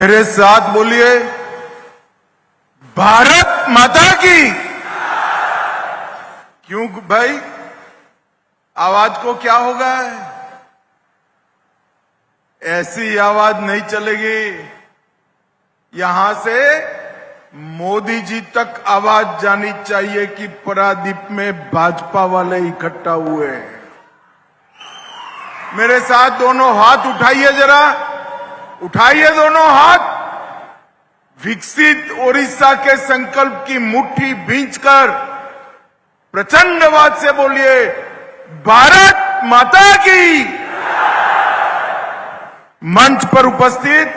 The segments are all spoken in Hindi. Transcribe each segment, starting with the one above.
मेरे साथ बोलिए, भारत माता की। क्यों भाई, आवाज को क्या होगा? ऐसी आवाज नहीं चलेगी। यहां से मोदी जी तक आवाज जानी चाहिए कि पारादीप में भाजपा वाले इकट्ठा हुए हैं। मेरे साथ दोनों हाथ उठाइए, जरा उठाइए दोनों हाथ। विकसित ओडिशा के संकल्प की मुट्ठी भींचकर प्रचंड आवाज से बोलिए, भारत माता की। मंच पर उपस्थित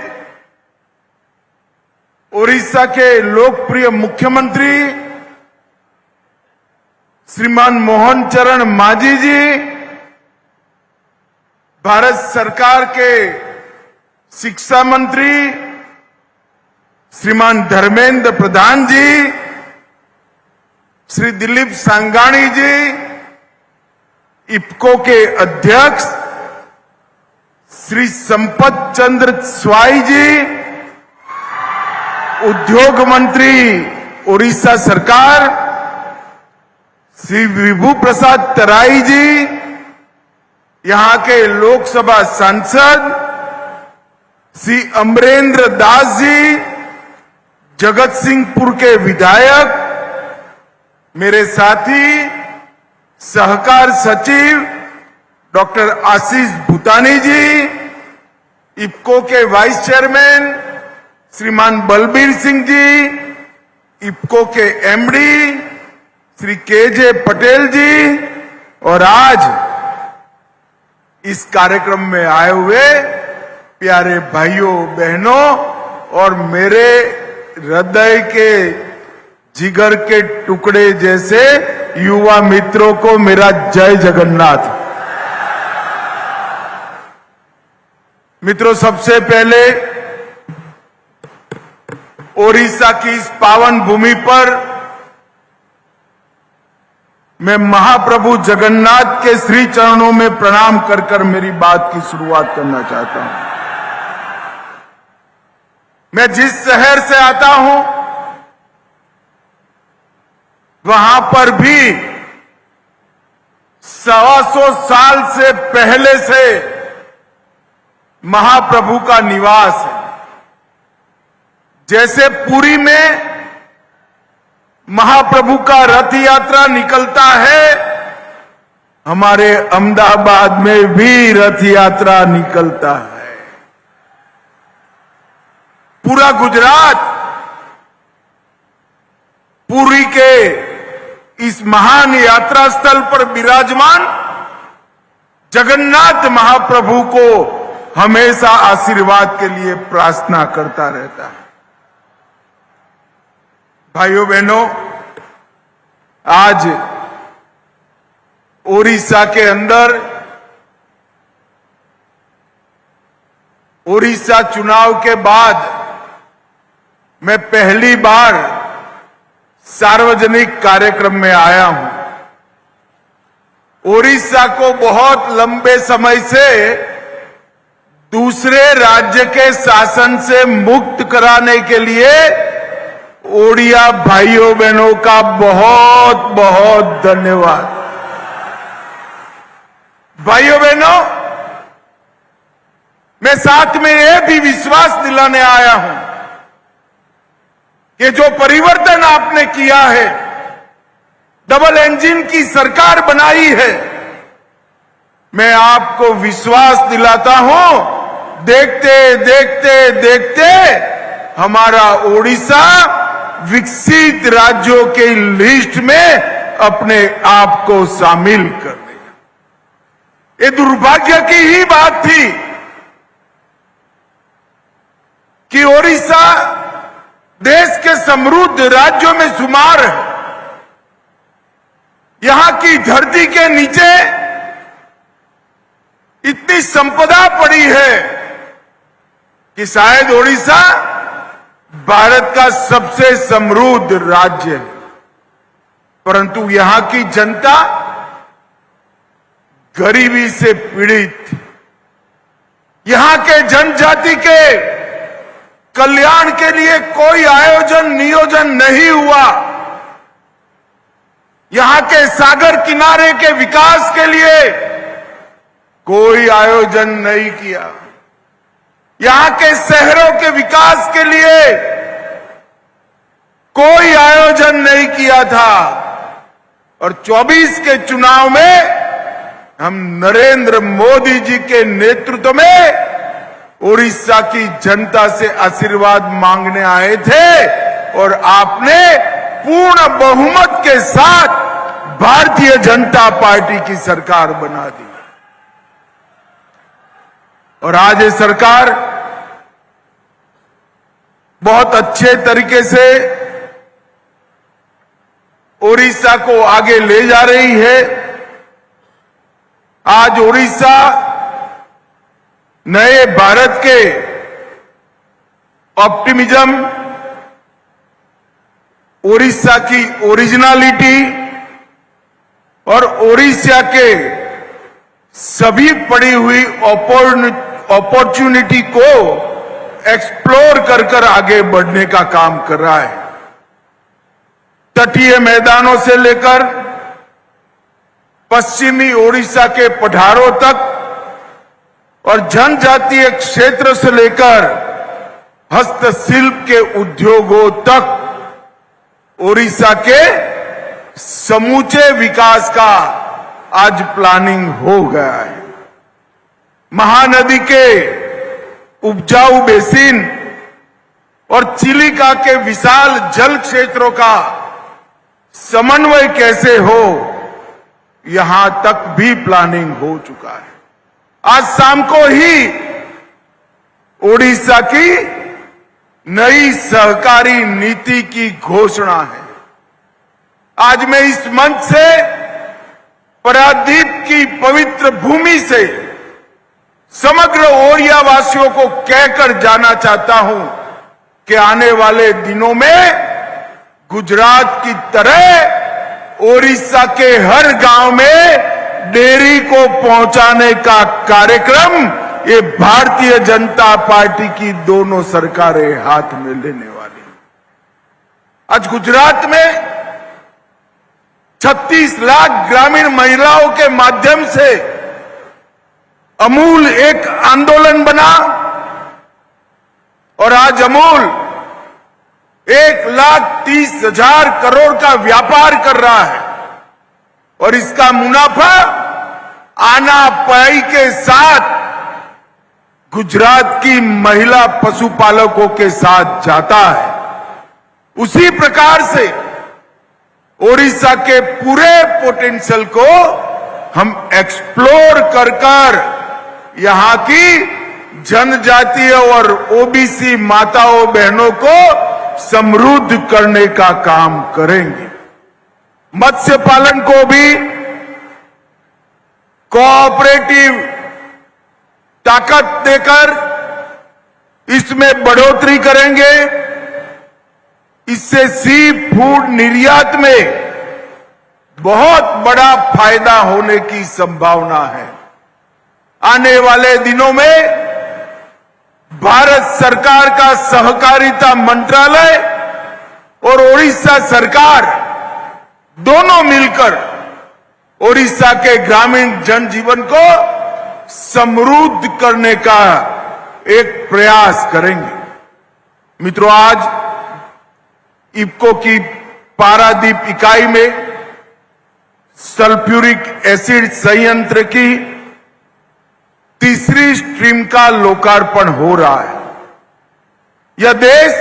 ओडिशा के लोकप्रिय मुख्यमंत्री श्रीमान मोहन चरण मांझी जी, भारत सरकार के शिक्षा मंत्री श्रीमान धर्मेंद्र प्रधान जी, श्री दिलीप सांघानी जी, इफ्को के अध्यक्ष श्री संपत चंद्र स्वाई जी, उद्योग मंत्री ओडिशा सरकार श्री विभू प्रसाद तराई जी, यहां के लोकसभा सांसद श्री अमरेंद्र दास जी, जगत सिंहपुर के विधायक, मेरे साथी सहकार सचिव डॉक्टर आशीष भूतानी जी, इफ्को के वाइस चेयरमैन श्रीमान बलबीर सिंह जी, इफ्को के एमडी श्री केजे पटेल जी, और आज इस कार्यक्रम में आए हुए प्यारे भाइयों बहनों और मेरे हृदय के जिगर के टुकड़े जैसे युवा मित्रों को मेरा जय जगन्नाथ। मित्रों, सबसे पहले ओडिशा की इस पावन भूमि पर मैं महाप्रभु जगन्नाथ के श्री चरणों में प्रणाम कर कर मेरी बात की शुरुआत करना चाहता हूं। मैं जिस शहर से आता हूं वहां पर भी 125 साल से पहले से महाप्रभु का निवास है। जैसे पुरी में महाप्रभु का रथ यात्रा निकलता है, हमारे अहमदाबाद में भी रथ यात्रा निकलता है। पूरा गुजरात पुरी के इस महान यात्रा स्थल पर विराजमान जगन्नाथ महाप्रभु को हमेशा आशीर्वाद के लिए प्रार्थना करता रहता है। भाइयों बहनों, आज ओडिशा के अंदर ओडिशा चुनाव के बाद मैं पहली बार सार्वजनिक कार्यक्रम में आया हूं। ओडिशा को बहुत लंबे समय से दूसरे राज्य के शासन से मुक्त कराने के लिए ओडिया भाइयों बहनों का बहुत बहुत धन्यवाद। भाइयों बहनों, मैं साथ में यह भी विश्वास दिलाने आया हूं कि जो परिवर्तन आपने किया है, डबल इंजन की सरकार बनाई है, मैं आपको विश्वास दिलाता हूं, देखते देखते देखते हमारा ओडिशा विकसित राज्यों के लिस्ट में अपने आप को शामिल कर देगा। ये दुर्भाग्य की ही बात थी कि ओडिशा देश के समृद्ध राज्यों में शुमार है। यहां की धरती के नीचे इतनी संपदा पड़ी है कि शायद ओडिशा भारत का सबसे समृद्ध राज्य है, परंतु यहां की जनता गरीबी से पीड़ित, यहां के जनजाति के कल्याण के लिए कोई आयोजन नियोजन नहीं हुआ। यहां के सागर किनारे के विकास के लिए कोई आयोजन नहीं किया। यहां के शहरों के विकास के लिए कोई आयोजन नहीं किया था। और 24 के चुनाव में हम नरेंद्र मोदी जी के नेतृत्व में उड़ीसा की जनता से आशीर्वाद मांगने आए थे और आपने पूर्ण बहुमत के साथ भारतीय जनता पार्टी की सरकार बना दी। और आज ये सरकार बहुत अच्छे तरीके से उड़ीसा को आगे ले जा रही है। आज उड़ीसा नए भारत के ऑप्टिमिज्म, उड़ीसा की ओरिजिनलिटी और उड़ीसा के सभी पड़ी हुई अपॉर्चुनिटी को एक्सप्लोर कर आगे बढ़ने का काम कर रहा है। तटीय मैदानों से लेकर पश्चिमी उड़ीसा के पठारों तक और जनजातीय क्षेत्र से लेकर हस्तशिल्प के उद्योगों तक उड़ीसा के समूचे विकास का आज प्लानिंग हो गया है। महानदी के उपजाऊ बेसिन और चिलिका के विशाल जल क्षेत्रों का समन्वय कैसे हो, यहां तक भी प्लानिंग हो चुका है। आज शाम को ही उड़ीसा की नई सहकारी नीति की घोषणा है। आज मैं इस मंच से पारादीप की पवित्र भूमि से समग्र ओडिया वासियों को कहकर जाना चाहता हूं कि आने वाले दिनों में गुजरात की तरह उड़ीसा के हर गांव में डेयरी को पहुंचाने का कार्यक्रम ये भारतीय जनता पार्टी की दोनों सरकारें हाथ में लेने वाली हैं। आज गुजरात में 36 लाख ग्रामीण महिलाओं के माध्यम से अमूल एक आंदोलन बना और आज अमूल 1,30,000 करोड़ का व्यापार कर रहा है और इसका मुनाफा आनापाई के साथ गुजरात की महिला पशुपालकों के साथ जाता है। उसी प्रकार से ओडिशा के पूरे पोटेंशियल को हम एक्सप्लोर कर यहां की जनजातीय और ओबीसी माताओं बहनों को समृद्ध करने का काम करेंगे। मत्स्य पालन को भी कोऑपरेटिव ताकत देकर इसमें बढ़ोतरी करेंगे। इससे सी फूड निर्यात में बहुत बड़ा फायदा होने की संभावना है। आने वाले दिनों में भारत सरकार का सहकारिता मंत्रालय और ओडिशा सरकार दोनों मिलकर ओडिशा के ग्रामीण जनजीवन को समृद्ध करने का एक प्रयास करेंगे। मित्रों, आज इफ्को की पारादीप इकाई में सल्फ्यूरिक एसिड संयंत्र की तीसरी स्ट्रीम का लोकार्पण हो रहा है। यह देश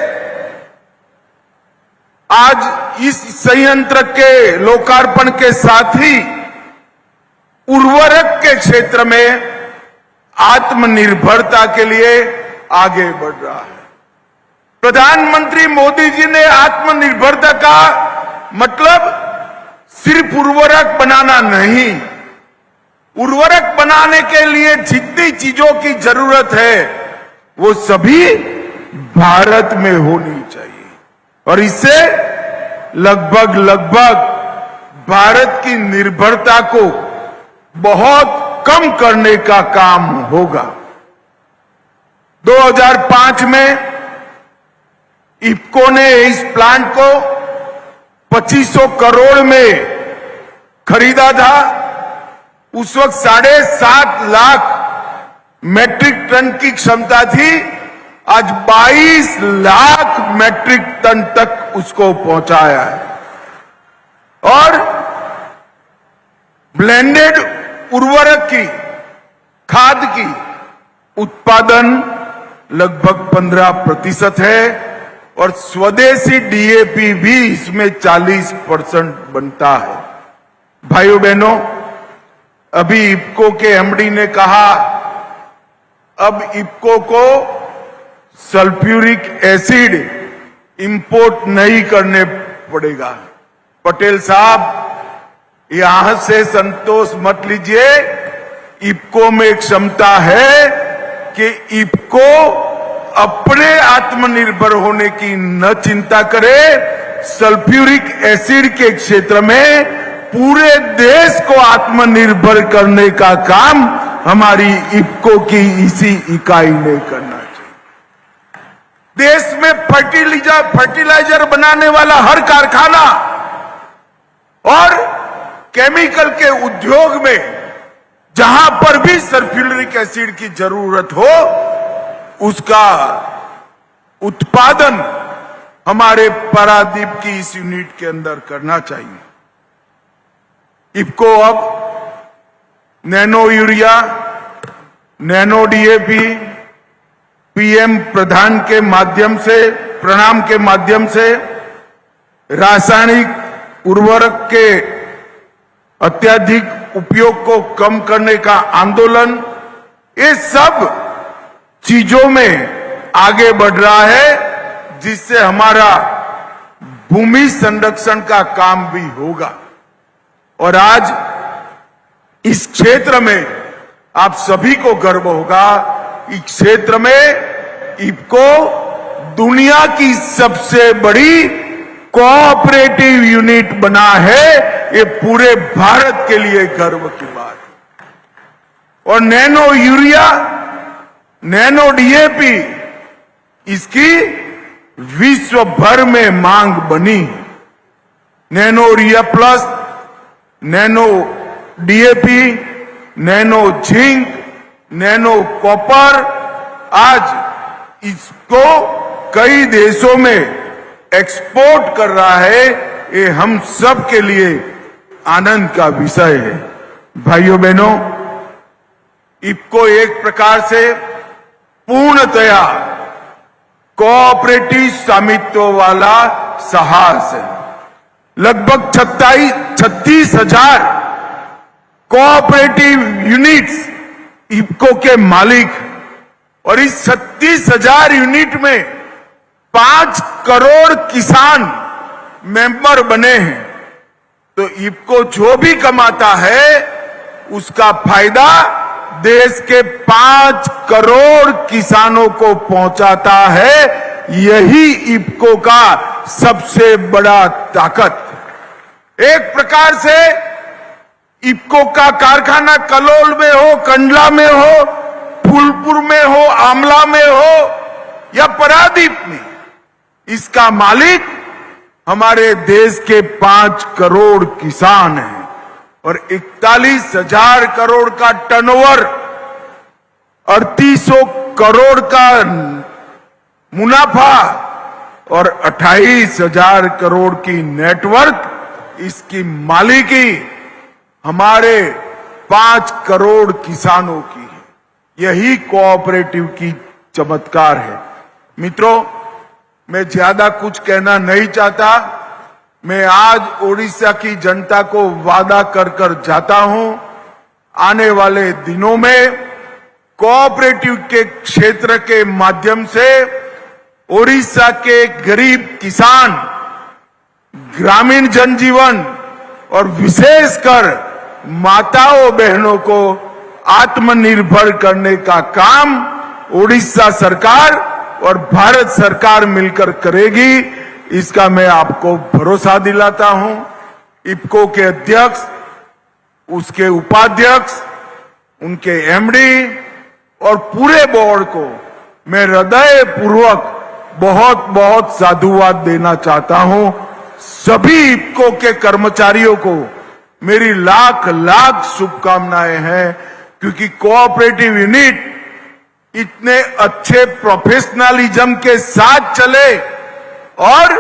आज इस संयंत्र के लोकार्पण के साथ ही उर्वरक के क्षेत्र में आत्मनिर्भरता के लिए आगे बढ़ रहा है। प्रधानमंत्री मोदी जी ने आत्मनिर्भरता का मतलब सिर्फ उर्वरक बनाना नहीं, उर्वरक बनाने के लिए जितनी चीजों की जरूरत है वो सभी भारत में होनी चाहिए और इससे लगभग भारत की निर्भरता को बहुत कम करने का काम होगा। 2005 में इफको ने इस प्लांट को 2500 करोड़ में खरीदा था। उस वक्त 7.5 लाख मैट्रिक टन की क्षमता थी, आज 22 लाख मैट्रिक टन तक उसको पहुंचाया है। और ब्लेंडेड उर्वरक की, खाद की उत्पादन लगभग 15% है और स्वदेशी डीएपी भी इसमें 40% बनता है। भाइयों बहनों, अभी इफको के एमडी ने कहा अब इफको को सल्फ्यूरिक एसिड इंपोर्ट नहीं करने पड़ेगा। पटेल साहब, यहां से संतोष मत लीजिए। इफको में क्षमता है कि इफको अपने आत्मनिर्भर होने की न चिंता करे, सल्फ्यूरिक एसिड के क्षेत्र में पूरे देश को आत्मनिर्भर करने का काम हमारी इफको की इसी इकाई ने करना चाहिए। देश में फर्टिलाइजर बनाने वाला हर कारखाना और केमिकल के उद्योग में जहां पर भी सल्फ्यूरिक एसिड की जरूरत हो, उसका उत्पादन हमारे पारादीप की इस यूनिट के अंदर करना चाहिए। इफको अब nano urea, nano DAP, PM प्रणाम के माध्यम से रासायनिक उर्वरक के अत्यधिक उपयोग को कम करने का आंदोलन, ये सब चीजों में आगे बढ़ रहा है, जिससे हमारा भूमि संरक्षण का काम भी होगा। और आज इस क्षेत्र में आप सभी को गर्व होगा, इस क्षेत्र में इफको दुनिया की सबसे बड़ी कोऑपरेटिव यूनिट बना है। ये पूरे भारत के लिए गर्व की बात है। और नैनो यूरिया, नैनो डीएपी, इसकी विश्व भर में मांग बनी। Nano urea plus, nano DAP, nano zinc, nano copper, आज इसको कई देशों में एक्सपोर्ट कर रहा है। ये हम सब के लिए आनंद का विषय है। भाइयों बहनों, इफको एक प्रकार से पूर्णतया कोऑपरेटिव स्वामित्व वाला साहस है। लगभग 36,000 कोऑपरेटिव यूनिट्स इफको के मालिक, और इस 36,000 यूनिट में 5 करोड़ किसान मेंबर बने हैं। तो इफको जो भी कमाता है उसका फायदा देश के 5 करोड़ किसानों को पहुंचाता है। यही इफको का सबसे बड़ा ताकत। एक प्रकार से इफको का कारखाना कलोल में हो, कंडला में हो, फूलपुर में हो, आमला में हो या पारादीप में, इसका मालिक हमारे देश के 5 करोड़ किसान हैं। और 41,000 करोड़ का टर्नओवर, 3800 करोड़ का मुनाफा और 28,000 करोड़ की नेटवर्क, इसकी मालिकी हमारे 5 करोड़ किसानों की है। यही कोऑपरेटिव की चमत्कार है। मित्रों, मैं ज्यादा कुछ कहना नहीं चाहता। मैं आज ओडिशा की जनता को वादा कर कर जाता हूं, आने वाले दिनों में कोऑपरेटिव के क्षेत्र के माध्यम से ओडिशा के गरीब किसान, ग्रामीण जनजीवन और विशेषकर माताओं बहनों को आत्मनिर्भर करने का काम ओडिशा सरकार और भारत सरकार मिलकर करेगी। इसका मैं आपको भरोसा दिलाता हूं। इफको के अध्यक्ष, उसके उपाध्यक्ष, उनके एमडी और पूरे बोर्ड को मैं हृदय पूर्वक बहुत बहुत साधुवाद देना चाहता हूं। सभी इफ्को के कर्मचारियों को मेरी लाख लाख शुभकामनाएं हैं, क्योंकि कोऑपरेटिव यूनिट इतने अच्छे प्रोफेशनलिज्म के साथ चले और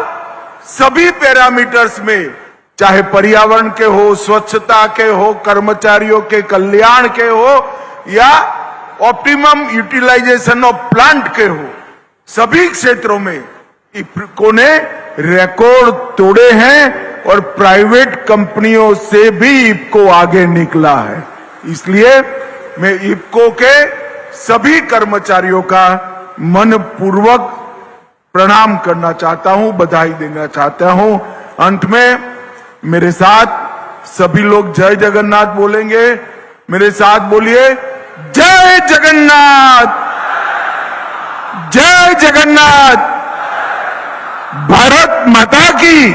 सभी पैरामीटर्स में, चाहे पर्यावरण के हो, स्वच्छता के हो, कर्मचारियों के कल्याण के हो या ऑप्टिमम यूटिलाइजेशन ऑफ प्लांट के हो, सभी क्षेत्रों में इफ्को ने रिकॉर्ड तोड़े हैं और प्राइवेट कंपनियों से भी इफ्को आगे निकला है। इसलिए मैं इफ्को के सभी कर्मचारियों का मनपूर्वक प्रणाम करना चाहता हूं, बधाई देना चाहता हूं। अंत में मेरे साथ सभी लोग जय जगन्नाथ बोलेंगे। मेरे साथ बोलिए, जय जगन्नाथ, जय जगन्नाथ, भारत माता की।